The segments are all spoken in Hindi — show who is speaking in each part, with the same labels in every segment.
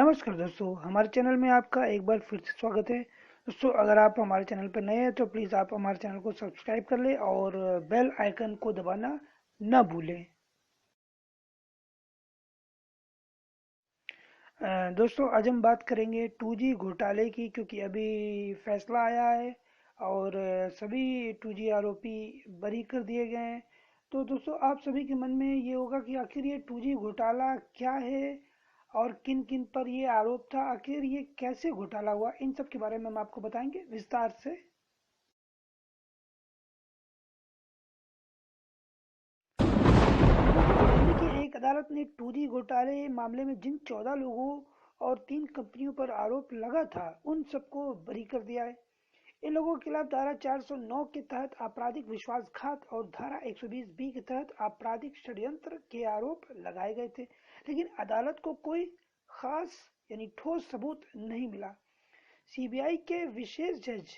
Speaker 1: नमस्कार दोस्तों, हमारे चैनल में आपका एक बार फिर से स्वागत है। दोस्तों, अगर आप हमारे चैनल पर नए हैं तो प्लीज़ आप हमारे चैनल को सब्सक्राइब कर लें और बेल आइकन को दबाना ना भूलें। दोस्तों, आज हम बात करेंगे 2G घोटाले की, क्योंकि अभी फैसला आया है और सभी 2G आरोपी बरी कर दिए गए हैं। तो दोस्तों, आप सभी के मन में ये होगा कि आखिर ये 2G घोटाला क्या है और किन किन पर ये आरोप था, आखिर ये कैसे घोटाला हुआ, इन सब के बारे में हम आपको बताएंगे विस्तार से। दिल्ली की एक अदालत ने 2G घोटाले मामले में जिन 14 लोगों और 3 कंपनियों पर आरोप लगा था, उन सबको बरी कर दिया है। इन लोगों के खिलाफ धारा 409 के तहत आपराधिक विश्वासघात और धारा 120 बी के तहत आपराधिक षड्यंत्र के आरोप लगाए गए थे, लेकिन अदालत को कोई खास ठोस सबूत नहीं मिला। सीबीआई के विशेष जज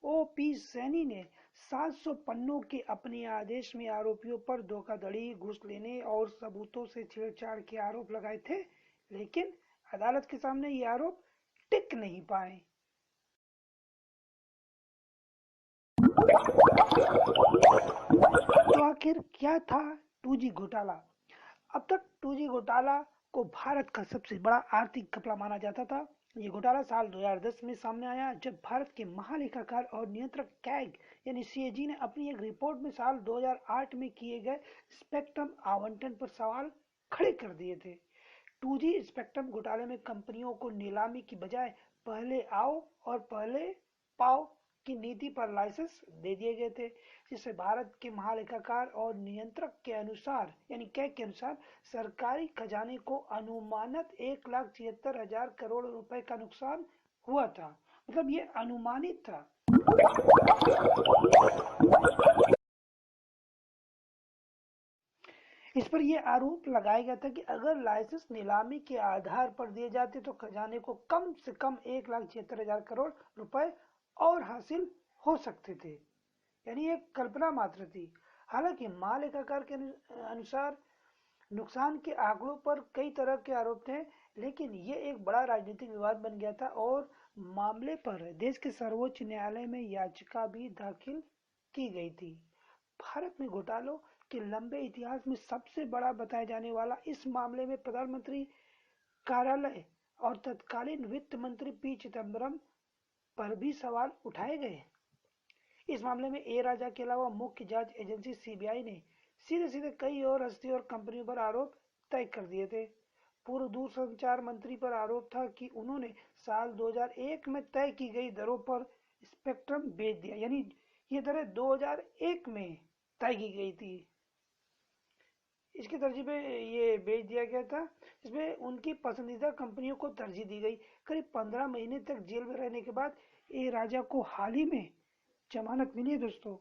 Speaker 1: ओ पी सैनी ने 700 पन्नों के अपने आदेश में आरोपियों पर धोखाधड़ी, घूस लेने और सबूतों से छेड़छाड़ के आरोप लगाए थे, लेकिन अदालत के सामने ये आरोप टिक नहीं पाए। तो आखिर क्या था 2G घोटाला? अब तक 2G घोटाला को भारत का सबसे बड़ा आर्थिक घपला माना जाता था। ये घोटाला साल 2010 में सामने आया, जब भारत के महालेखाकार और नियंत्रक कैग सीएजी ने अपनी एक रिपोर्ट में साल 2008 में किए गए स्पेक्ट्रम आवंटन पर सवाल खड़े कर दिए थे। 2G स्पेक्ट्रम घोटाले में कंपनियों को नीलामी की बजाय पहले आओ और पहले पाओ की नीति पर लाइसेंस दे दिए गए थे, जिससे भारत के महालेखाकार और नियंत्रक के अनुसार कैग के अनुसार सरकारी खजाने को अनुमानित 1,76,000 करोड़ रुपए का नुकसान हुआ था। मतलब ये अनुमानित था। इस पर यह आरोप लगाया गया था कि अगर लाइसेंस नीलामी के आधार पर दिए जाते तो खजाने को कम से कम 1,76,000 करोड़ रुपए और हासिल हो सकते थे। यानी एक कल्पना मात्र थी। हालांकि महालेखाकार के अनुसार नुकसान के आंकड़ों पर कई तरह के आरोप थे, लेकिन ये एक बड़ा राजनीतिक विवाद बन गया था और मामले पर देश के सर्वोच्च न्यायालय में याचिका भी दाखिल की गई थी। भारत में घोटालों के लंबे इतिहास में सबसे बड़ा बताया जाने वाला इस मामले में प्रधानमंत्री कार्यालय और तत्कालीन वित्त मंत्री पी चिदम्बरम पर भी सवाल उठाए गए। इस मामले में ए राजा के अलावा मुख्य जांच एजेंसी सीबीआई ने सीधे सीधे कई और हस्ती और कंपनियों पर आरोप तय कर दिए थे। पूर्व दूरसंचार मंत्री पर आरोप था कि उन्होंने साल 2001 में तय की गई दरों पर स्पेक्ट्रम बेच दिया। ये दरें 2001 में तय की गई थी, इसकी तरजीह पे ये बेच दिया गया था। इसमें उनकी पसंदीदा कंपनियों को तरजीह दी गई। करीब 15 महीने तक जेल में रहने के बाद ए राजा को हाल ही में जमानत मिली है दोस्तों।